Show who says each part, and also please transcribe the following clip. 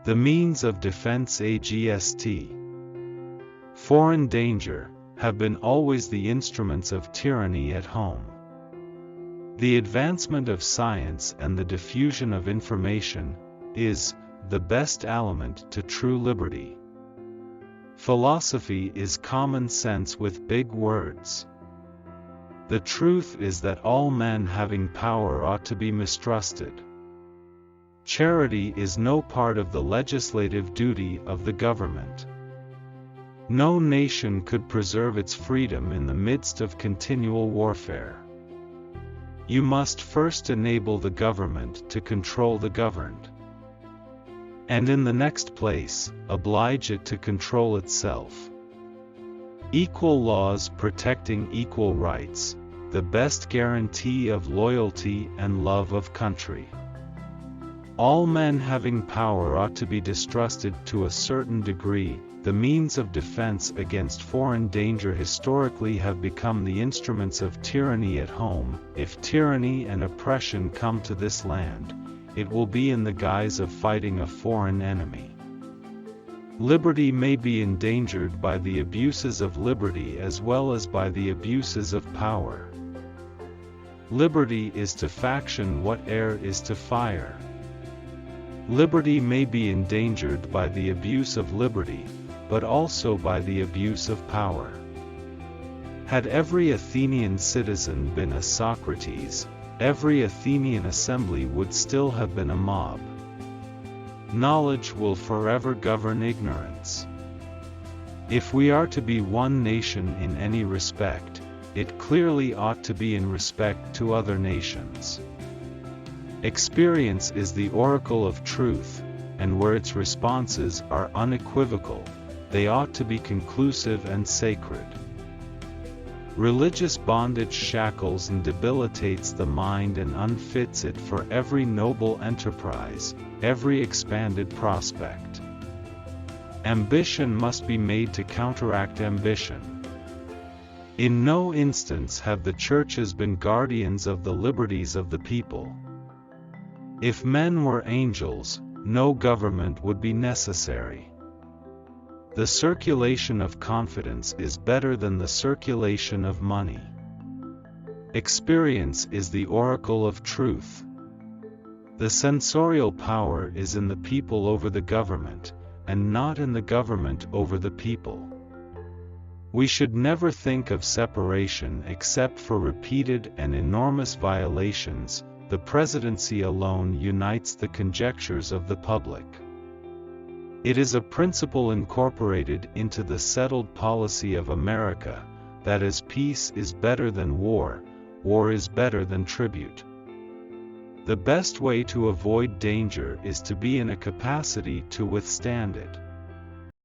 Speaker 1: The means of defense against foreign danger have been always the instruments of tyranny at home. The advancement of science and the diffusion of information is the best aliment to true liberty. Philosophy is common sense with big words. The truth is that all men having power ought to be mistrusted. Charity is no part of the legislative duty of the government. No nation could preserve its freedom in the midst of continual warfare. You must first enable the government to control the governed, and in the next place, oblige it to control itself. Equal laws protecting equal rights, the best guarantee of loyalty and love of country. All men having power ought to be distrusted to a certain degree. The means of defense against foreign danger historically have become the instruments of tyranny at home. If tyranny and oppression come to this land, it will be in the guise of fighting a foreign enemy. Liberty may be endangered by the abuses of liberty as well as by the abuses of power. Liberty is to faction what air is to fire. Liberty may be endangered by the abuse of liberty, but also by the abuse of power. Had every Athenian citizen been a Socrates, every Athenian assembly would still have been a mob. Knowledge will forever govern ignorance. If we are to be one nation in any respect, it clearly ought to be in respect to other nations. Experience is the oracle of truth, and where its responses are unequivocal, they ought to be conclusive and sacred. Religious bondage shackles and debilitates the mind and unfits it for every noble enterprise, every expanded prospect. Ambition must be made to counteract ambition. In no instance have the churches been guardians of the liberties of the people. If men were angels, no government would be necessary. The circulation of confidence is better than the circulation of money. Experience is the oracle of truth. The censorial power is in the people over the government, and not in the government over the people. We should never think of separation except for repeated and enormous violations. The presidency alone unites the conjectures of the public. It is a principle incorporated into the settled policy of America, that as peace is better than war, war is better than tribute. The best way to avoid danger is to be in a capacity to withstand it.